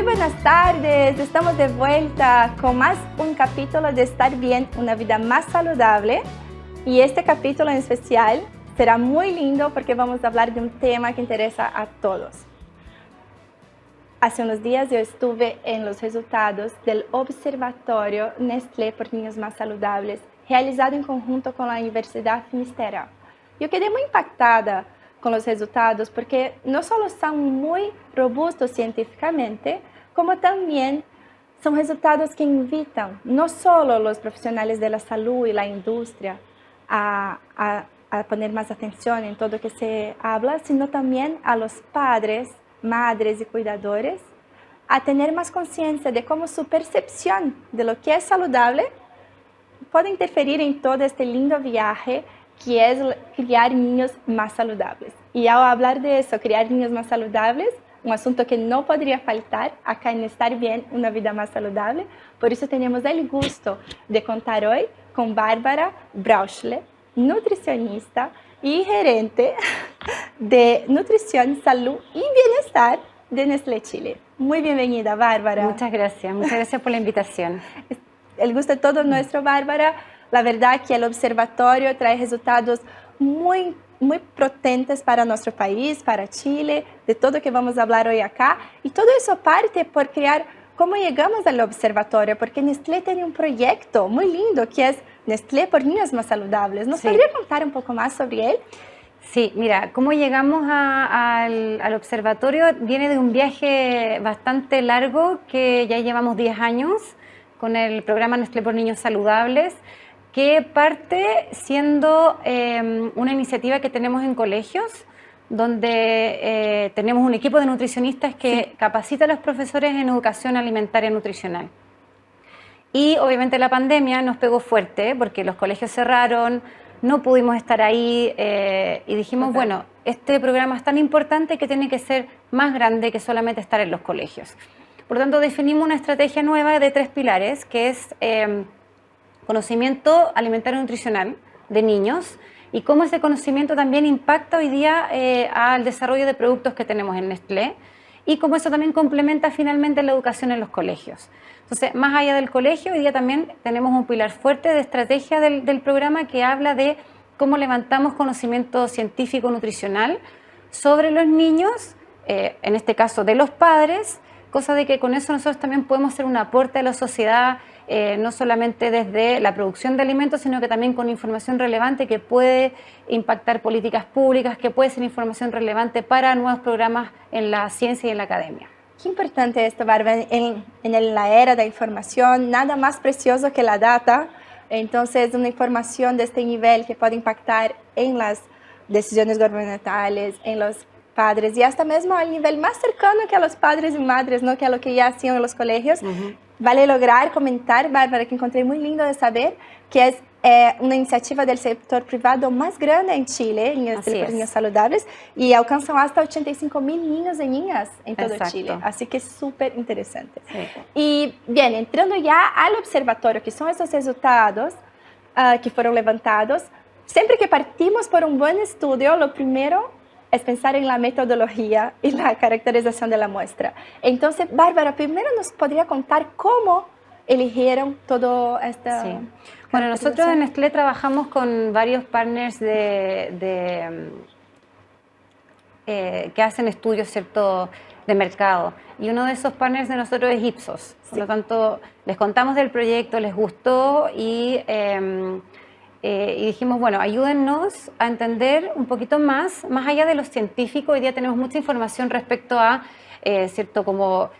buenas tardes, estamos de vuelta con más un capítulo de Estar Bien, una vida más saludable. Y este capítulo en especial será muy lindo porque vamos a hablar de un tema que interesa a todos. Hace unos días yo estuve en los resultados del Observatorio Nestlé por Niños Más Saludables, realizado en conjunto con la Universidad Finisterra. Yo quedé muy impactada con los resultados porque no solo son muy robustos científicamente, como también son resultados que invitan no solo los profesionales de la salud y la industria a poner más atención en todo lo que se habla, sino también a los padres, madres y cuidadores a tener más conciencia de cómo su percepción de lo que es saludable puede interferir en todo este lindo viaje que es criar niños más saludables. Y al hablar de eso, criar niños más saludables, un asunto que no podría faltar acá en Estar Bien, una vida más saludable. Por eso tenemos el gusto de contar hoy con Bárbara Brauchle, nutricionista y gerente de Nutrición, Salud y Bienestar de Nestlé Chile. Muy bienvenida, Bárbara. Muchas gracias por la invitación. El gusto es todo nuestro, Bárbara. La verdad que el observatorio trae resultados muy potentes para nuestro país, para Chile, de todo que vamos a hablar hoy acá. Y todo eso parte por crear cómo llegamos al observatorio, porque Nestlé tiene un proyecto muy lindo que es Nestlé por Niños Más Saludables. ¿Nos podría contar un poco más sobre él? Sí, mira, cómo llegamos al observatorio viene de un viaje bastante largo que ya llevamos 10 años con el programa Nestlé por Niños Saludables, que parte siendo una iniciativa que tenemos en colegios, donde tenemos un equipo de nutricionistas que capacita a los profesores en educación alimentaria y nutricional. Y obviamente la pandemia nos pegó fuerte porque los colegios cerraron, no pudimos estar ahí y dijimos, bueno, este programa es tan importante que tiene que ser más grande que solamente estar en los colegios. Por lo tanto, definimos una estrategia nueva de 3 pilares, que es conocimiento alimentario y nutricional de niños y cómo ese conocimiento también impacta hoy día al desarrollo de productos que tenemos en Nestlé y cómo eso también complementa finalmente la educación en los colegios. Entonces, más allá del colegio, hoy día también tenemos un pilar fuerte de estrategia del programa que habla de cómo levantamos conocimiento científico nutricional sobre los niños, en este caso de los padres, cosa de que con eso nosotros también podemos hacer un aporte a la sociedad, no solamente desde la producción de alimentos, sino que también con información relevante que puede impactar políticas públicas, que puede ser información relevante para nuevos programas en la ciencia y en la academia. Qué importante esto, Bárbara, en la era de información, nada más precioso que la data. Entonces, una información de este nivel que puede impactar en las decisiones gubernamentales, en los padres y hasta mismo al nivel más cercano que a los padres y madres, ¿no? Que a lo que ya hacían en los colegios. Vale lograr comentar, Bárbara, que encontré muy lindo de saber, que es una iniciativa del sector privado más grande en Chile, en Nestlé por Niños Saludables, y alcanzan hasta 85,000 niños y niñas en todo Chile. Así que es súper interesante. Y bien, entrando ya al observatorio, que son esos resultados que fueron levantados, siempre que partimos por un buen estudio, lo primero es pensar en la metodología y la caracterización de la muestra. Entonces, Bárbara, primero nos podría contar cómo eligieron todo esto. Bueno, nosotros en Nestlé trabajamos con varios partners que hacen estudios, ¿cierto?, de mercado. Y uno de esos partners de nosotros es Ipsos. Por lo tanto, les contamos del proyecto, les gustó y dijimos, bueno, ayúdennos a entender un poquito más allá de lo científico. Hoy día tenemos mucha información respecto a, ¿cierto?, como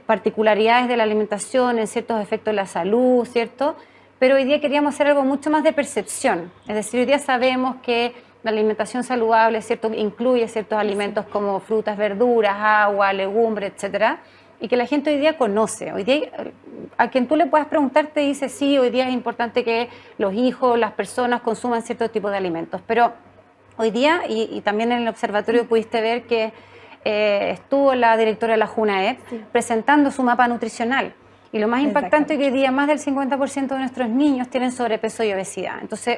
particularidades de la alimentación, en ciertos efectos de la salud, ¿cierto? Pero hoy día queríamos hacer algo mucho más de percepción. Es decir, hoy día sabemos que la alimentación saludable, ¿cierto?, incluye ciertos alimentos como frutas, verduras, agua, legumbres, etcétera, y que la gente hoy día conoce. Hoy día, a quien tú le puedas preguntar te dice, sí, hoy día es importante que los hijos, las personas consuman cierto tipo de alimentos. Pero hoy día, y también en el observatorio pudiste ver que estuvo la directora de la JUNAEP presentando su mapa nutricional. Y lo más impactante es que hoy día más del 50% de nuestros niños tienen sobrepeso y obesidad. Entonces,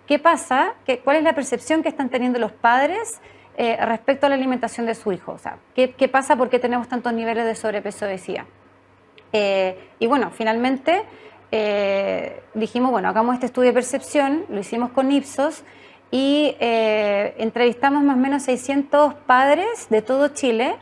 ¿qué pasa? ¿Cuál es la percepción que están teniendo los padres respecto a la alimentación de su hijo. O sea, ¿qué pasa? ¿Por qué tenemos tantos niveles de sobrepeso, obesidad? Y bueno, finalmente dijimos, bueno, hagamos este estudio de percepción, lo hicimos con Ipsos y entrevistamos más o menos 600 padres de todo Chile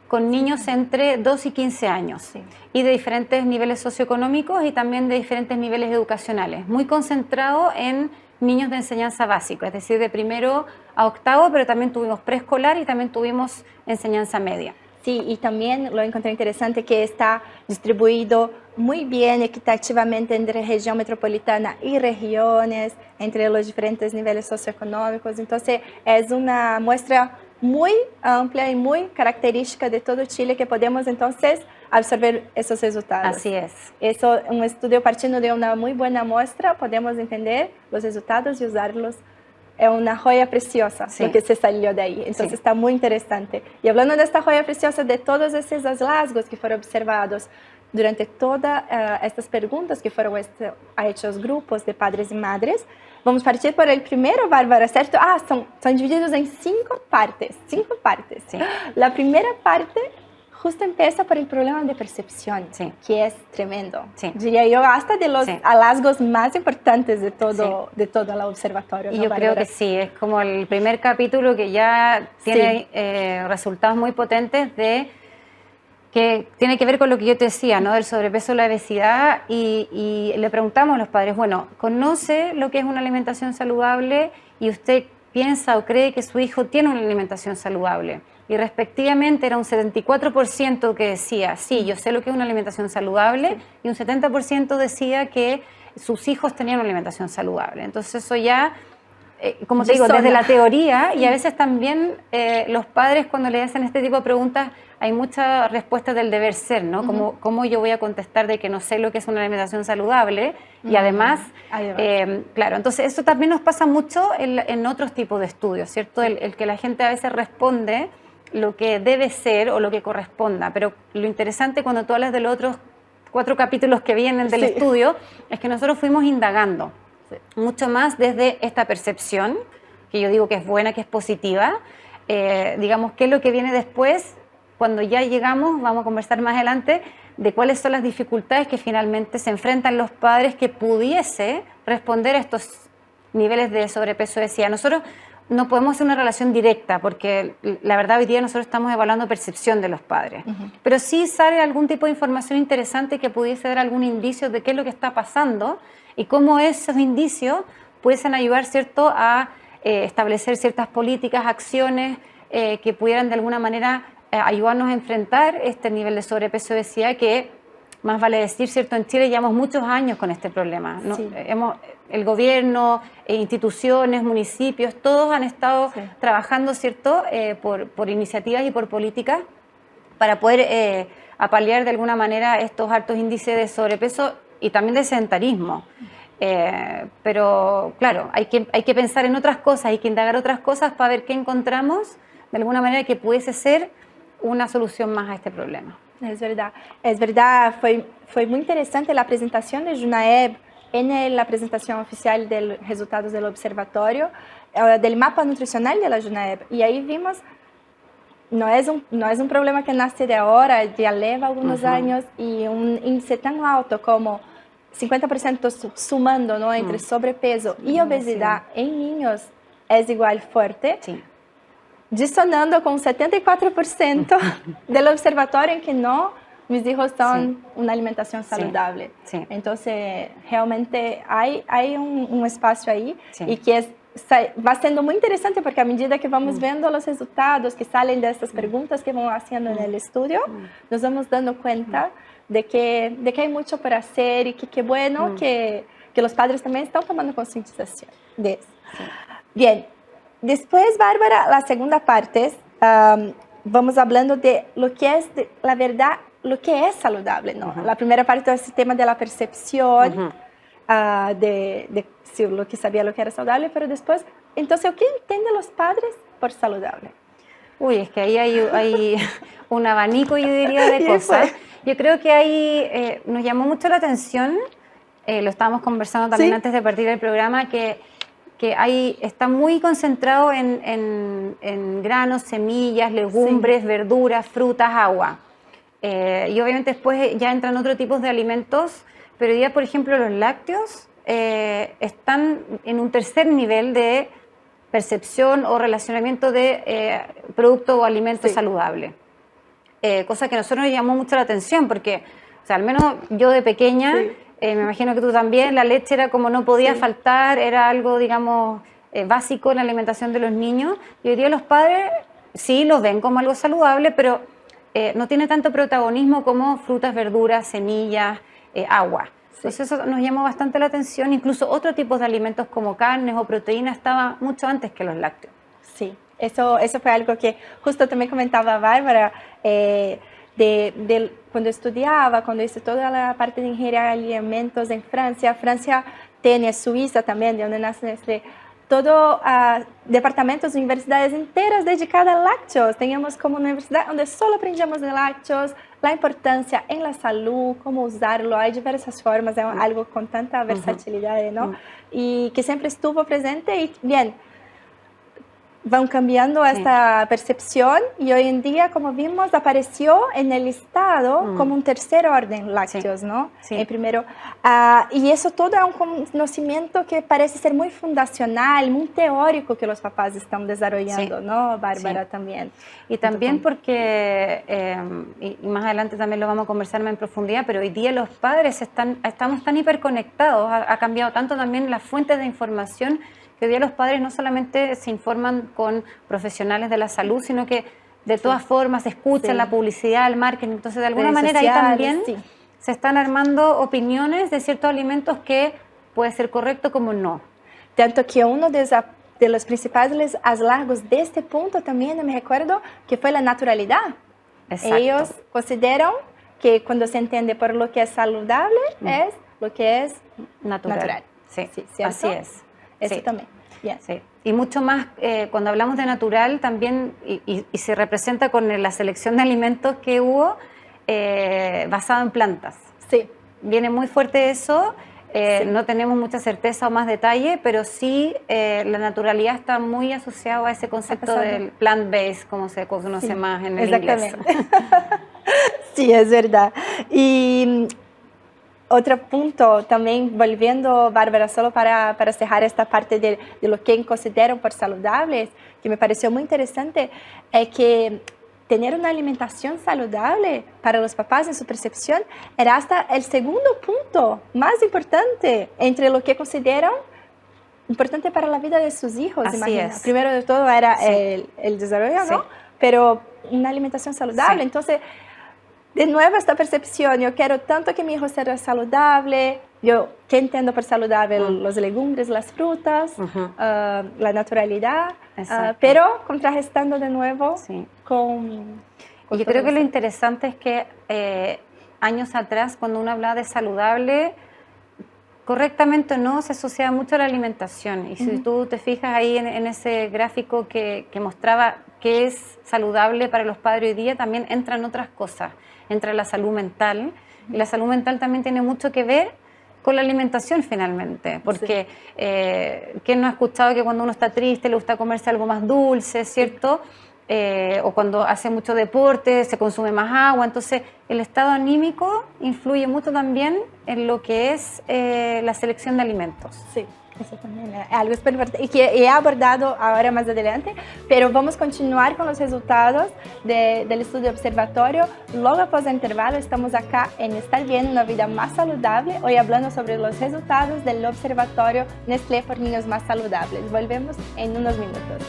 con niños entre 2 y 15 años, Sí. y de diferentes niveles socioeconómicos y también de diferentes niveles educacionales, muy concentrado en niños de enseñanza básica, es decir, de primero a octavo, pero también tuvimos preescolar y también tuvimos enseñanza media. Sí, y también lo encontré interesante que está distribuido muy bien, equitativamente entre región metropolitana y regiones, entre los diferentes niveles socioeconómicos. Entonces, es una muestra muy amplia y muy característica de todo Chile que podemos entonces absorber esos resultados. Así es. Eso, un estudio partiendo de una muy buena muestra, podemos entender los resultados y usarlos. Es una joya preciosa Sí. lo que se salió de ahí. Entonces Sí. está muy interesante. Y hablando de esta joya preciosa, de todos esos hallazgos que fueron observados durante todas estas preguntas que fueron a estos grupos de padres y madres, vamos a partir por el primero, Bárbara, ¿cierto? Son divididos en 5 partes. 5 partes. Sí. La primera parte justo empieza por el problema de percepción, Sí. que es tremendo. Sí. Diría yo, hasta de los Sí. hallazgos más importantes de todo el observatorio. Y ¿no, yo creo Bárbara? que sí, es como el primer capítulo que ya tiene resultados muy potentes de que tiene que ver con lo que yo te decía, ¿no? Del sobrepeso, la obesidad, y le preguntamos a los padres, bueno, ¿conoce lo que es una alimentación saludable y usted piensa o cree que su hijo tiene una alimentación saludable? Y respectivamente era un 74% que decía, sí, yo sé lo que es una alimentación saludable, y un 70% decía que sus hijos tenían una alimentación saludable. Entonces eso ya, como te digo, desde la teoría, y a veces también los padres cuando le hacen este tipo de preguntas, hay muchas respuestas del deber ser, ¿no? ¿Cómo yo voy a contestar de que no sé lo que es una alimentación saludable? Y además, claro, entonces eso también nos pasa mucho en otros tipos de estudios, ¿cierto? El que la gente a veces responde lo que debe ser o lo que corresponda, pero lo interesante cuando tú hablas de los otros 4 capítulos que vienen del estudio es que nosotros fuimos indagando mucho más desde esta percepción, que yo digo que es buena, que es positiva, digamos, qué es lo que viene después. Cuando ya llegamos, vamos a conversar más adelante de cuáles son las dificultades que finalmente se enfrentan los padres que pudiese responder a estos niveles de sobrepeso, obesidad. Nosotros no podemos hacer una relación directa porque la verdad hoy día nosotros estamos evaluando percepción de los padres, pero sí sale algún tipo de información interesante que pudiese dar algún indicio de qué es lo que está pasando y cómo esos indicios pudiesen ayudar, ¿cierto?, a establecer ciertas políticas, acciones que pudieran de alguna manera ayudarnos a enfrentar este nivel de sobrepeso y obesidad que, más vale decir, ¿cierto?, en Chile llevamos muchos años con este problema, ¿no? Sí. El gobierno, instituciones, municipios, todos han estado trabajando, ¿cierto?, por iniciativas y por políticas para poder apalear de alguna manera estos altos índices de sobrepeso y también de sedentarismo. Pero claro, hay que pensar en otras cosas, hay que indagar otras cosas para ver qué encontramos de alguna manera que pudiese ser una solución más a este problema. Es verdad, fue muy interesante la presentación de Junaeb en la presentación oficial de los resultados del observatorio, del mapa nutricional de la Junaeb. Y ahí vimos, no es un problema que nace de ahora, ya lleva algunos años, y un índice tan alto como 50% sumando, ¿no?, entre sobrepeso y obesidad en niños es igual fuerte. Sí. Disonando con 74% del observatorio en que no, mis hijos son una alimentación saludable. Sí. Entonces, realmente hay un espacio ahí y que va siendo muy interesante porque a medida que vamos viendo los resultados que salen de estas preguntas que vamos haciendo en el estudio, nos vamos dando cuenta de que hay mucho por hacer y que qué bueno que los padres también están tomando concientización de eso. Bien. Después, Bárbara, la segunda parte, vamos hablando de lo que es, la verdad, lo que es saludable, ¿no? La primera parte es el tema de la percepción, de si lo que sabía lo que era saludable, pero después, entonces, ¿qué entienden los padres por saludable? Uy, es que ahí hay un abanico, yo diría, de cosas. Yo creo que ahí nos llamó mucho la atención, lo estábamos conversando también antes de partir del programa, que que está muy concentrado en granos, semillas, legumbres, verduras, frutas, agua. Y obviamente después ya entran otros tipos de alimentos, pero hoy día, por ejemplo, los lácteos están en un tercer nivel de percepción o relacionamiento de producto o alimento saludable. Cosa que a nosotros nos llamó mucho la atención porque, o sea, al menos yo de pequeña, me imagino que tú también, la leche era como no podía faltar, era algo, digamos, básico en la alimentación de los niños. Y hoy día los padres sí lo ven como algo saludable, pero no tiene tanto protagonismo como frutas, verduras, semillas, agua. Entonces eso nos llamó bastante la atención. Incluso otros tipos de alimentos como carnes o proteínas estaban mucho antes que los lácteos. Sí, eso fue algo que justo también comentaba Bárbara, cuando estudiaba, cuando hice toda la parte de ingeniería de alimentos en Francia. Francia tiene, Suiza también, de donde nace Nestlé, todo departamentos, universidades enteras dedicadas a lácteos. Teníamos como una universidad donde solo aprendíamos de lácteos, la importancia en la salud, cómo usarlo. Hay diversas formas, es algo con tanta versatilidad, ¿no? Y que siempre estuvo presente y bien, van cambiando esta percepción y hoy en día, como vimos, apareció en el listado como un tercer orden lácteos, ¿no? El primero. Y eso todo es un conocimiento que parece ser muy fundacional, muy teórico que los papás están desarrollando, ¿no? Bárbara también. Y también porque, y más adelante también lo vamos a conversar más en profundidad, pero hoy día los padres estamos tan hiperconectados, ha cambiado tanto también las fuentes de información, que hoy día los padres no solamente se informan con profesionales de la salud, sino que de todas formas escuchan la publicidad, el marketing. Entonces, de alguna manera ahí también se están armando opiniones de ciertos alimentos que puede ser correcto como no. Tanto que uno de los principales hallazgos de este punto también, me recuerdo, que fue la naturalidad. Exacto. Ellos consideran que cuando se entiende por lo que es saludable, es lo que es natural. Sí, ¿cierto? Así es. Eso también. Yeah. Sí. Y mucho más, cuando hablamos de natural también, y se representa con la selección de alimentos que hubo basado en plantas. Sí. Viene muy fuerte eso, no tenemos mucha certeza o más detalle, pero sí la naturalidad está muy asociada a ese concepto del plant-based, como se conoce más en el inglés. Sí, es verdad. Y otro punto también, volviendo, Bárbara, solo para cerrar esta parte de lo que consideran por saludables, que me pareció muy interesante, es que tener una alimentación saludable para los papás en su percepción era hasta el segundo punto más importante entre lo que consideran importante para la vida de sus hijos. Así es. Primero de todo era el desarrollo, ¿no? Pero una alimentación saludable. Entonces, de nuevo esta percepción, yo quiero tanto que mi hijo sea saludable, yo que entiendo por saludable los legumbres, las frutas, la naturalidad, pero contrarrestando de nuevo con y yo creo que lo interesante es que años atrás, cuando uno hablaba de saludable, correctamente o no, se asociaba mucho a la alimentación. Y si tú te fijas ahí en ese gráfico que mostraba qué es saludable para los padres hoy día, también entran otras cosas. Entra la salud mental, y la salud mental también tiene mucho que ver con la alimentación finalmente, porque ¿quién no ha escuchado que cuando uno está triste le gusta comerse algo más dulce, ¿cierto? O cuando hace mucho deporte se consume más agua. Entonces el estado anímico influye mucho también en lo que es la selección de alimentos. Sí. Eso también es algo súper importante y que he abordado ahora más adelante, pero vamos a continuar con los resultados del estudio observatorio. Luego, após el intervalo, estamos acá en Estar Bien, una vida más saludable, hoy hablando sobre los resultados del observatorio Nestlé por niños más saludables. Volvemos en unos minutos.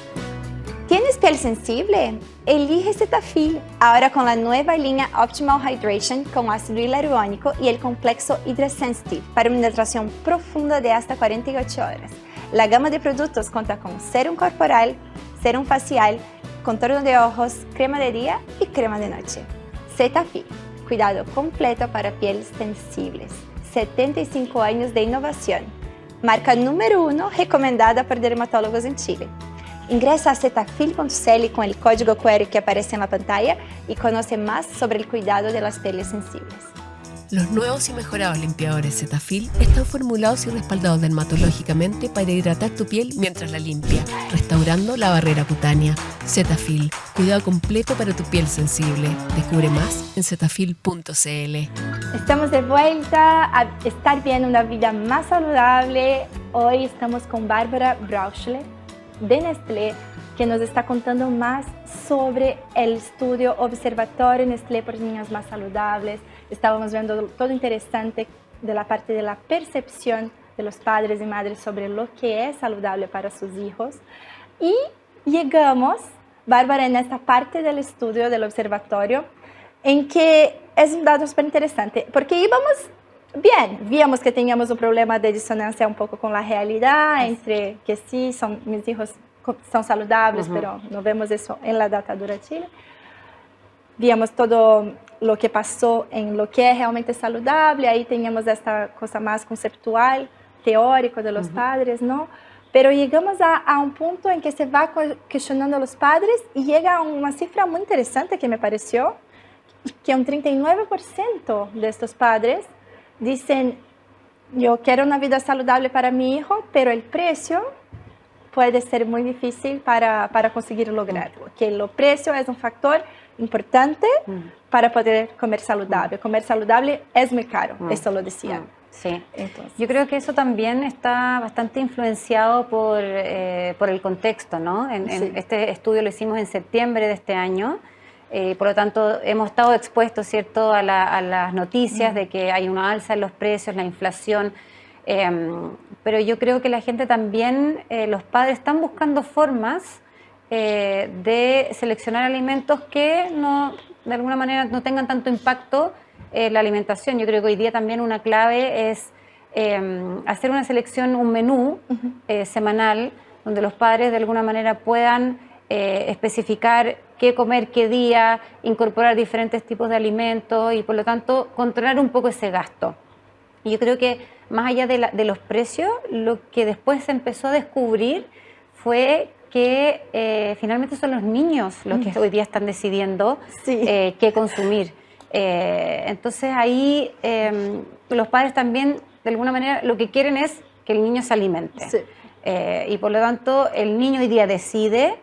¿Tienes piel sensible? Elige Cetaphil, ahora con la nueva línea Optimal Hydration con ácido hialurónico y el complexo Hydra Sensitive para una hidratación profunda de hasta 48 horas. La gama de productos cuenta con serum corporal, serum facial, contorno de ojos, crema de día y crema de noche. Cetaphil, cuidado completo para pieles sensibles. 75 años de innovación. Marca número 1 recomendada por dermatólogos en Chile. Ingresa a cetaphil.cl con el código QR que aparece en la pantalla y conoce más sobre el cuidado de las pieles sensibles. Los nuevos y mejorados limpiadores Cetaphil están formulados y respaldados dermatológicamente para hidratar tu piel mientras la limpia, restaurando la barrera cutánea. Cetaphil, cuidado completo para tu piel sensible. Descubre más en cetaphil.cl. Estamos de vuelta a estar bien, una vida más saludable. Hoy estamos con Bárbara Brauchle de Nestlé, que nos está contando más sobre el estudio Observatorio Nestlé por Niños Más Saludables. Estábamos viendo todo interesante de la parte de la percepción de los padres y madres sobre lo que es saludable para sus hijos. Y llegamos, Bárbara, en esta parte del estudio del observatorio, en que es un dato súper interesante, porque íbamos bien, víamos que teníamos un problema de disonancia un poco con la realidad, entre que sí, mis hijos son saludables, pero no vemos eso en la data dura Chile. Víamos todo lo que pasó en lo que es realmente saludable, ahí teníamos esta cosa más conceptual, teórico de los padres, ¿no? Pero llegamos a un punto en que se va cuestionando a los padres y llega a una cifra muy interesante que me pareció, que un 39% de estos padres dicen, yo quiero una vida saludable para mi hijo, pero el precio puede ser muy difícil para conseguir lograrlo, que el precio es un factor importante para poder comer saludable. Comer saludable es muy caro, eso lo decía. Sí, entonces, yo creo que eso también está bastante influenciado por el contexto, ¿no? Sí. Este estudio lo hicimos en septiembre de este año, por lo tanto hemos estado expuestos, ¿cierto?, a las noticias de que hay una alza en los precios, la inflación, pero yo creo que la gente también, los padres están buscando formas de seleccionar alimentos que de alguna manera no tengan tanto impacto en la alimentación. Yo creo que hoy día también una clave es hacer una selección, un menú semanal, donde los padres de alguna manera puedan especificar qué comer, qué día, incorporar diferentes tipos de alimentos y por lo tanto controlar un poco ese gasto. Y yo creo que más allá de los precios, lo que después se empezó a descubrir fue que finalmente son los niños los que hoy día están decidiendo qué consumir. Entonces ahí los padres también de alguna manera lo que quieren es que el niño se alimente. Sí. Y por lo tanto el niño hoy día decide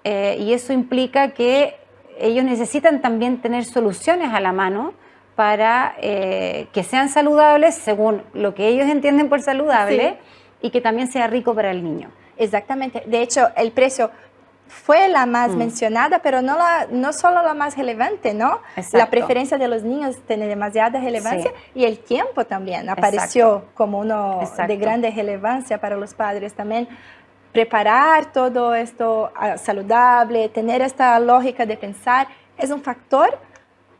y eso implica que ellos necesitan también tener soluciones a la mano para que sean saludables según lo que ellos entienden por saludable y que también sea rico para el niño. Exactamente. De hecho, el precio fue la más mencionada, pero no solo la más relevante, ¿no? Exacto. La preferencia de los niños tiene demasiada relevancia y el tiempo también apareció como uno de grande relevancia para los padres también. Preparar todo esto saludable, tener esta lógica de pensar, es un factor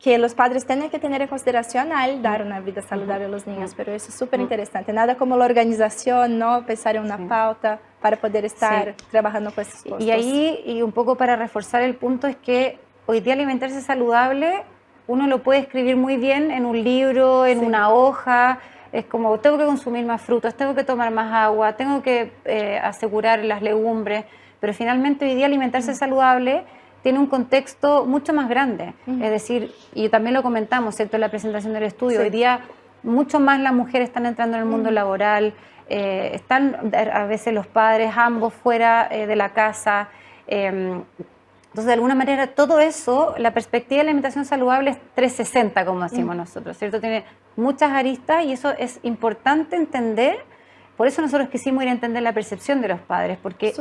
que los padres tienen que tener en consideración al dar una vida saludable a los niños, pero eso es súper interesante. Nada como la organización, ¿no? Pensar en una pauta para poder estar trabajando con esos costos. Y ahí, y un poco para reforzar el punto, es que hoy día alimentarse saludable, uno lo puede escribir muy bien en un libro, en una hoja. Es como, tengo que consumir más frutas, tengo que tomar más agua, tengo que asegurar las legumbres, pero finalmente hoy día alimentarse saludable tiene un contexto mucho más grande. Es decir, y también lo comentamos, ¿cierto?, en la presentación del estudio, hoy día mucho más las mujeres están entrando en el mundo laboral, están a veces los padres ambos fuera de la casa. Entonces, de alguna manera, todo eso, la perspectiva de la alimentación saludable es 360, como decimos nosotros, ¿cierto? Tiene muchas aristas y eso es importante entender. Por eso nosotros quisimos ir a entender la percepción de los padres, porque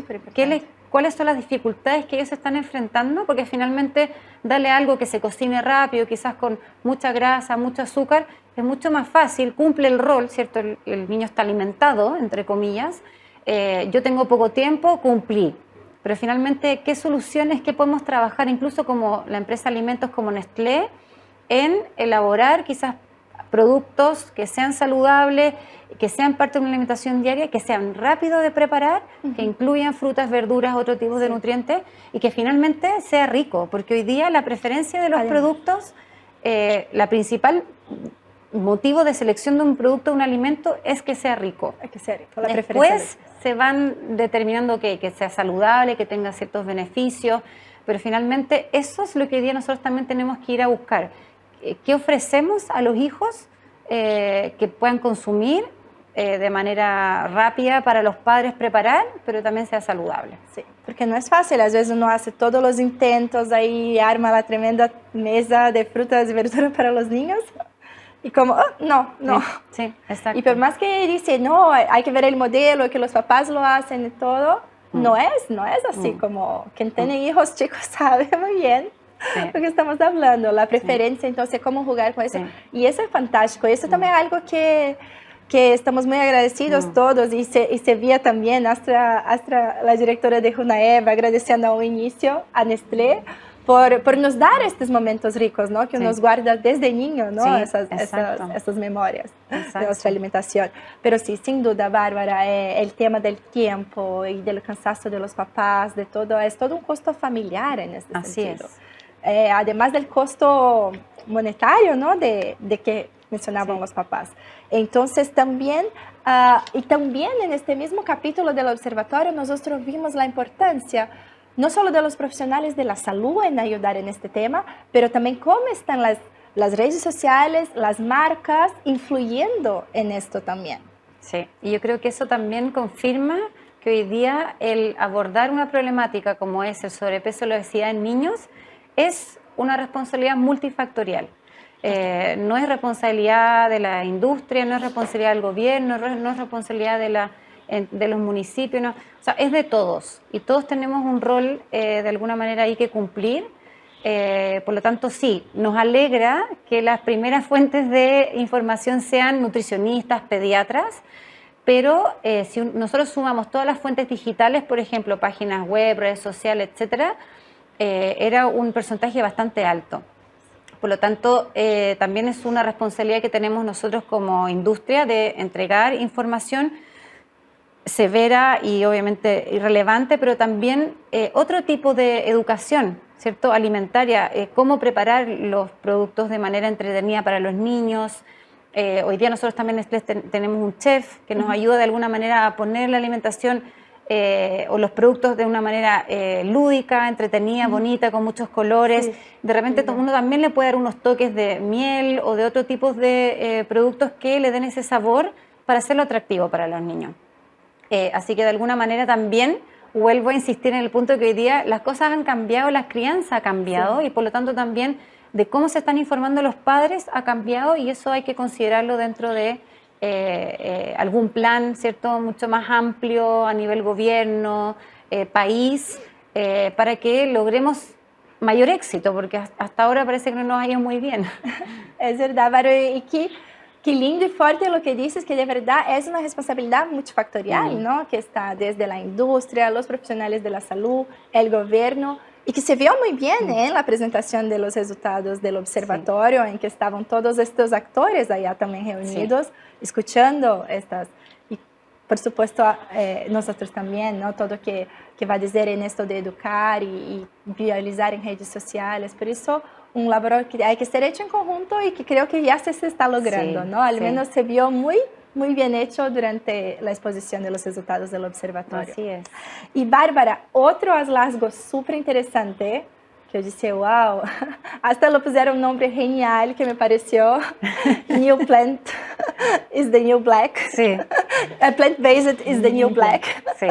cuáles son las dificultades que ellos están enfrentando, porque finalmente darle algo que se cocine rápido, quizás con mucha grasa, mucho azúcar, es mucho más fácil, cumple el rol, ¿cierto? El niño está alimentado, entre comillas, yo tengo poco tiempo, cumplí. Pero finalmente, ¿qué soluciones, qué podemos trabajar, incluso como la empresa de alimentos como Nestlé, en elaborar quizás productos que sean saludables, que sean parte de una alimentación diaria, que sean rápidos de preparar, que incluyan frutas, verduras, otro tipo de nutrientes y que finalmente sea rico? Porque hoy día la preferencia de los productos, la principal motivo de selección de un producto, un alimento, es que sea rico. Hay que ser rico. Después se van determinando que sea saludable, que tenga ciertos beneficios, pero finalmente eso es lo que hoy día nosotros también tenemos que ir a buscar. ¿Qué ofrecemos a los hijos que puedan consumir de manera rápida para los padres preparar, pero también sea saludable. Sí, porque no es fácil, a veces uno hace todos los intentos, ahí arma la tremenda mesa de frutas y verduras para los niños y como, oh, no. Sí, exacto. Y por más que dice, no, hay que ver el modelo, que los papás lo hacen y todo, no es así, como quien tiene hijos chicos sabe muy bien lo que estamos hablando, la preferencia, entonces cómo jugar con eso. Y eso es fantástico, eso también es algo que estamos muy agradecidos todos y se veía también hasta la directora de Junaev agradeciendo al inicio a Nestlé por nos dar estos momentos ricos, ¿no? Que nos guarda desde niño, ¿no? Esas memorias de nuestra alimentación. Pero sí, sin duda, Bárbara, el tema del tiempo y del cansancio de los papás, de todo, es todo un costo familiar en este sentido. Además del costo monetario, ¿no? De que mencionaban los papás. Entonces también, y también en este mismo capítulo del observatorio nosotros vimos la importancia no solo de los profesionales de la salud en ayudar en este tema, pero también cómo están las redes sociales, las marcas influyendo en esto también. Sí, y yo creo que eso también confirma que hoy día el abordar una problemática como es el sobrepeso y la obesidad en niños es una responsabilidad multifactorial. No es responsabilidad de la industria, no es responsabilidad del gobierno, no es responsabilidad de los municipios, no. O sea, es de todos y todos tenemos un rol de alguna manera ahí que cumplir. Por lo tanto, sí, nos alegra que las primeras fuentes de información sean nutricionistas, pediatras, pero si nosotros sumamos todas las fuentes digitales, por ejemplo, páginas web, redes sociales, etcétera, era un porcentaje bastante alto. Por lo tanto, también es una responsabilidad que tenemos nosotros como industria de entregar información severa y obviamente irrelevante, pero también otro tipo de educación, ¿cierto? Alimentaria, cómo preparar los productos de manera entretenida para los niños. Hoy día nosotros también tenemos un chef que nos ayuda de alguna manera a poner la alimentación o los productos de una manera lúdica, entretenida, bonita, con muchos colores. Sí. De repente uno también le puede dar unos toques de miel o de otro tipo de productos que le den ese sabor para hacerlo atractivo para los niños. Así que de alguna manera también vuelvo a insistir en el punto de que hoy día las cosas han cambiado, la crianza ha cambiado y por lo tanto también de cómo se están informando los padres ha cambiado y eso hay que considerarlo dentro de algún plan, ¿cierto?, mucho más amplio a nivel gobierno, país, para que logremos mayor éxito, porque hasta ahora parece que no nos ha ido muy bien. Es verdad, Varo, y qué lindo y fuerte lo que dices, que de verdad es una responsabilidad multifactorial, ¿no? Que está desde la industria, los profesionales de la salud, el gobierno, y que se vio muy bien en la presentación de los resultados del observatorio, en que estaban todos estos actores allá también reunidos, escuchando estas, y por supuesto nosotros también, ¿no? Todo que va a decir en esto de educar y viralizar en redes sociales, por eso un laboratorio que hay que ser hecho en conjunto y que creo que ya se está logrando, ¿no? Al menos se vio muy bien hecho durante la exposición de los resultados del observatorio. Así es. Y Bárbara, otro hallazgo súper interesante, que yo dije, wow, hasta lo pusieron un nombre genial que me pareció, New Plant is the New Black. Sí. Plant-based is the New Black. Sí.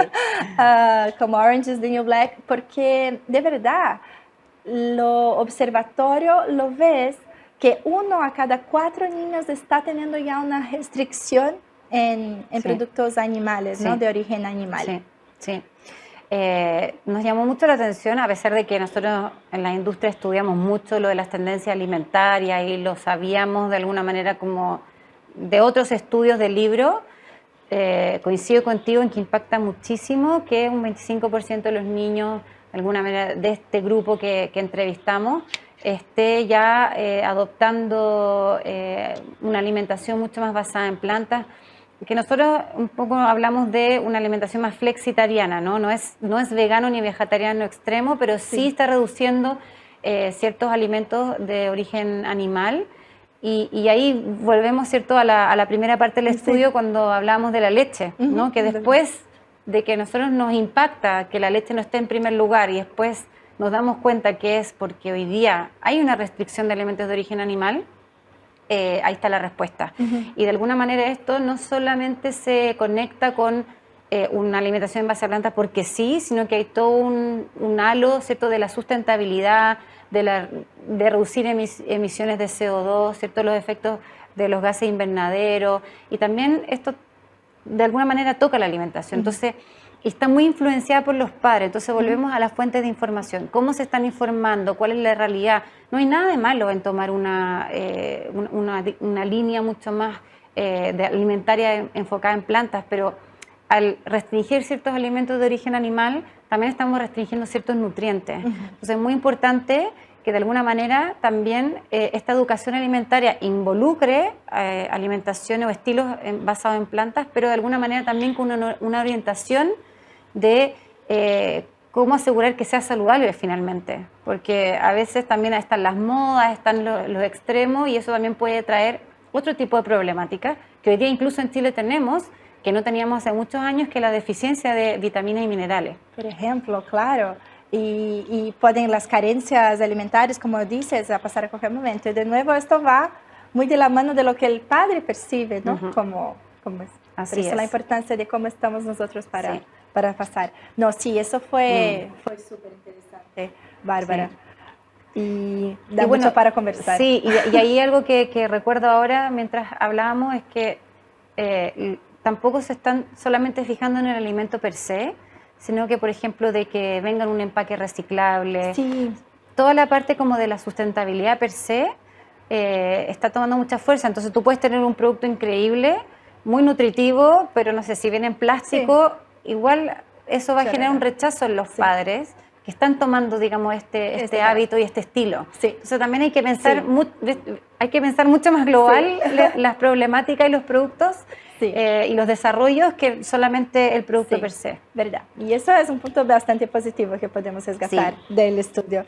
Como Orange is the New Black, porque de verdad, lo observatorio lo ves que 1 a cada 4 niños está teniendo ya una restricción en productos animales, ¿no? De origen animal. Sí, sí. Nos llamó mucho la atención, a pesar de que nosotros en la industria estudiamos mucho lo de las tendencias alimentarias y lo sabíamos de alguna manera como de otros estudios del libro. Coincido contigo en que impacta muchísimo que un 25% de los niños, de alguna manera, de este grupo que entrevistamos, esté ya adoptando una alimentación mucho más basada en plantas, que nosotros un poco hablamos de una alimentación más flexitariana, ¿no? No es vegano ni vegetariano extremo, pero sí está reduciendo ciertos alimentos de origen animal. Y ahí volvemos, ¿cierto?, a la primera parte del estudio cuando hablamos de la leche, ¿no? Que después de que a nosotros nos impacta que la leche no esté en primer lugar y después nos damos cuenta que es porque hoy día hay una restricción de alimentos de origen animal, ahí está la respuesta. Y de alguna manera esto no solamente se conecta con una alimentación en base a plantas porque sí, sino que hay todo un halo, ¿cierto?, de la sustentabilidad, de reducir emisiones de CO2, ¿cierto?, los efectos de los gases invernaderos, y también esto de alguna manera toca la alimentación. Entonces, está muy influenciada por los padres. Entonces, volvemos a las fuentes de información. ¿Cómo se están informando? ¿Cuál es la realidad? No hay nada de malo en tomar una línea mucho más alimentaria enfocada en plantas, pero al restringir ciertos alimentos de origen animal, también estamos restringiendo ciertos nutrientes. Entonces, es muy importante que de alguna manera también esta educación alimentaria involucre alimentación o estilos basados en plantas, pero de alguna manera también con una orientación de cómo asegurar que sea saludable finalmente, porque a veces también están las modas, están los extremos, y eso también puede traer otro tipo de problemática que hoy día incluso en Chile tenemos, que no teníamos hace muchos años, que es la deficiencia de vitaminas y minerales. Por ejemplo, claro. Y pueden las carencias alimentarias, como dices, a pasar a cualquier momento. Y de nuevo, esto va muy de la mano de lo que el padre percibe, ¿no? Como es. Así Por eso es. la importancia de cómo estamos nosotros para pasar. No, sí, eso fue súper interesante, Bárbara. Sí. Y da mucho para conversar. Sí, y ahí algo que recuerdo ahora mientras hablábamos es que tampoco se están solamente fijando en el alimento per se, sino que, por ejemplo, de que venga en un empaque reciclable. Sí. Toda la parte como de la sustentabilidad per se está tomando mucha fuerza. Entonces tú puedes tener un producto increíble, muy nutritivo, pero no sé, si viene en plástico, igual eso va a generar un rechazo en los padres que están tomando, digamos, este hábito y este estilo. Sí. Entonces también hay que pensar, mucho más global las problemáticas y los productos y los desarrollos que solamente el producto per se. Verdad. Y eso es un punto bastante positivo que podemos rescatar del estudio.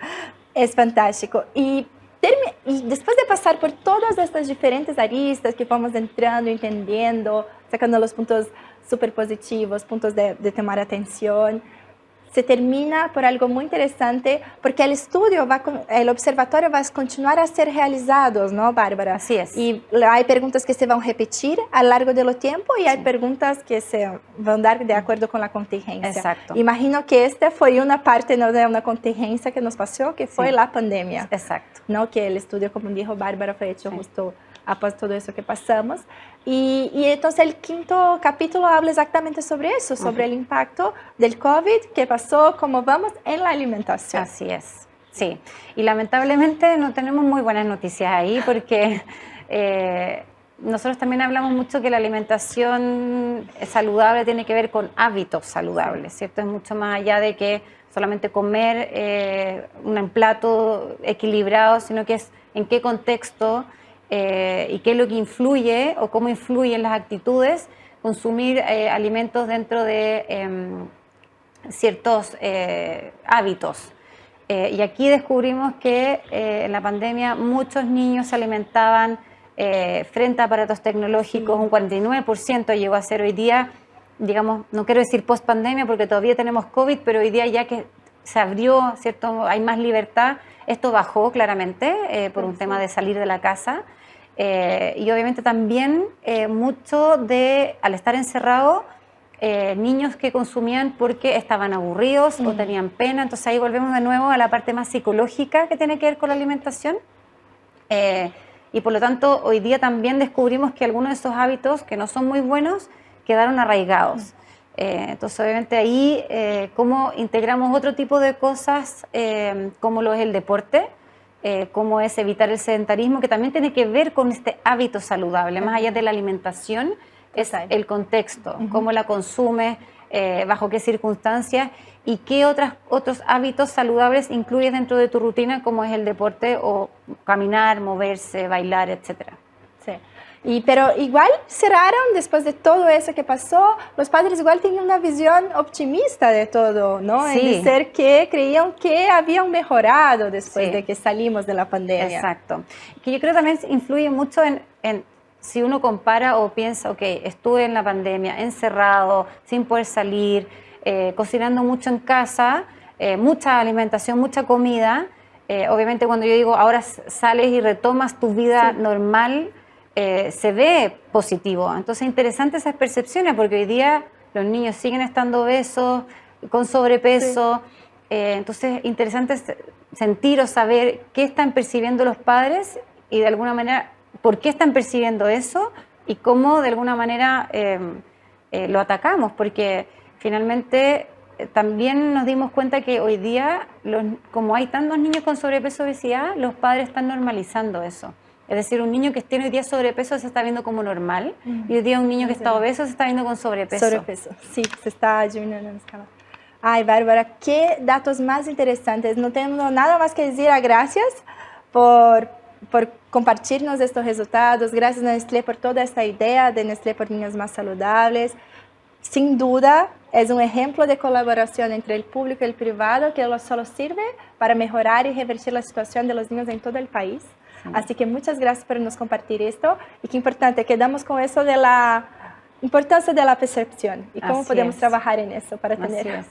Es fantástico. Y después de pasar por todas estas diferentes aristas que vamos entrando, entendiendo, sacando los puntos súper positivos, puntos de tomar atención, se termina por algo muy interesante, porque el estudio, el observatorio va a continuar a ser realizado, ¿no, Bárbara? Así es. Y hay preguntas que se van a repetir a lo largo del tiempo y hay preguntas que se van a dar de acuerdo con la contingencia. Exacto. Imagino que esta fue una parte, ¿no?, de una contingencia que nos pasó, que fue la pandemia. Exacto. ¿No? Que el estudio, como dijo Bárbara, fue hecho justo após todo eso que pasamos. Y entonces el quinto capítulo habla exactamente sobre eso, sobre el impacto del COVID, qué pasó, cómo vamos en la alimentación. Así es, sí. Y lamentablemente no tenemos muy buenas noticias ahí, porque nosotros también hablamos mucho que la alimentación saludable tiene que ver con hábitos saludables, ¿cierto? Es mucho más allá de que solamente comer un plato equilibrado, sino que es en qué contexto y qué es lo que influye o cómo influyen las actitudes consumir alimentos dentro de ciertos hábitos. Y aquí descubrimos que en la pandemia muchos niños se alimentaban frente a aparatos tecnológicos, un 49% llegó a ser hoy día, digamos, no quiero decir post pandemia porque todavía tenemos COVID, pero hoy día ya que se abrió, ¿cierto?, hay más libertad, esto bajó claramente por un tema de salir de la casa. Y obviamente también mucho al estar encerrado, niños que consumían porque estaban aburridos o tenían pena. Entonces ahí volvemos de nuevo a la parte más psicológica que tiene que ver con la alimentación. Y por lo tanto hoy día también descubrimos que algunos de esos hábitos que no son muy buenos quedaron arraigados. Entonces obviamente ahí cómo integramos otro tipo de cosas como lo es el deporte, cómo es evitar el sedentarismo, que también tiene que ver con este hábito saludable, más allá de la alimentación, es el contexto, cómo la consumes, bajo qué circunstancias y qué otros hábitos saludables incluyes dentro de tu rutina, como es el deporte o caminar, moverse, bailar, etcétera. Sí. Pero igual cerraron, después de todo eso que pasó, los padres igual tenían una visión optimista de todo, ¿no? Sí. En decir que creían que habían mejorado después de que salimos de la pandemia. Exacto. Que yo creo que también influye mucho en si uno compara o piensa, ok, estuve en la pandemia encerrado, sin poder salir, cocinando mucho en casa, mucha alimentación, mucha comida, Obviamente cuando yo digo ahora sales y retomas tu vida normal, se ve positivo. Entonces interesante esas percepciones, porque hoy día los niños siguen estando obesos, con sobrepeso. Entonces interesante sentir o saber qué están percibiendo los padres y de alguna manera por qué están percibiendo eso y cómo de alguna manera lo atacamos, porque finalmente también nos dimos cuenta que hoy día, como hay tantos niños con sobrepeso, obesidad, los padres están normalizando eso. Es decir, un niño que tiene hoy día sobrepeso se está viendo como normal y hoy día un niño que está obeso se está viendo con sobrepeso. Sobrepeso, sí, se está disminuyendo en escala. Ay, Bárbara, qué datos más interesantes. No tengo nada más que decir. Gracias por compartirnos estos resultados. Gracias a Nestlé por toda esta idea de Nestlé por niños más saludables. Sin duda, es un ejemplo de colaboración entre el público y el privado que solo sirve para mejorar y revertir la situación de los niños en todo el país. Sí. Así que muchas gracias por nos compartir esto. Y qué importante, quedamos con eso de la importancia de la percepción y cómo podemos trabajar en eso para tener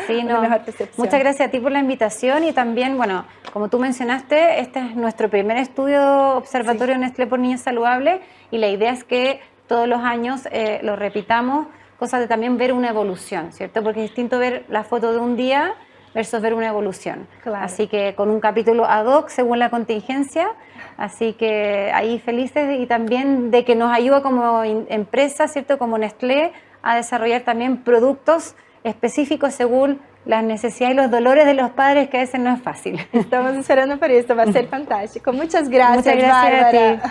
una mejor percepción. Muchas gracias a ti por la invitación y también, bueno, como tú mencionaste, este es nuestro primer estudio observatorio Nestlé por niños saludables y la idea es que todos los años lo repitamos, cosa de también ver una evolución, ¿cierto? Porque es distinto ver la foto de un día versus ver una evolución. Claro. Así que con un capítulo ad hoc según la contingencia, así que ahí felices y también de que nos ayuda como empresa, ¿cierto? Como Nestlé a desarrollar también productos específicos según las necesidades y los dolores de los padres, que a veces no es fácil. Estamos esperando por esto, va a ser fantástico. Muchas gracias, Bárbara. A ti.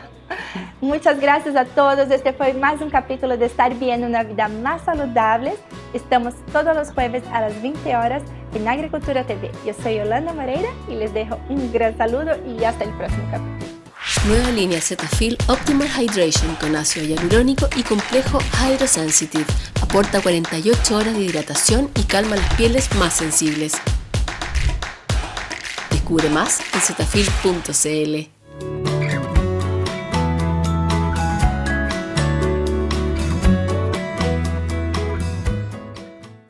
Muchas gracias a todos. Este fue más un capítulo de Estar Bien, una vida más saludable. Estamos todos los jueves a las 20 horas en Agricultura TV. Yo soy Yolanda Moreira y les dejo un gran saludo y hasta el próximo capítulo. Nueva línea Cetaphil Optimal Hydration con ácido hialurónico y complejo Hydrosensitive. Aporta 48 horas de hidratación y calma las pieles más sensibles. Descubre más en cetaphil.cl.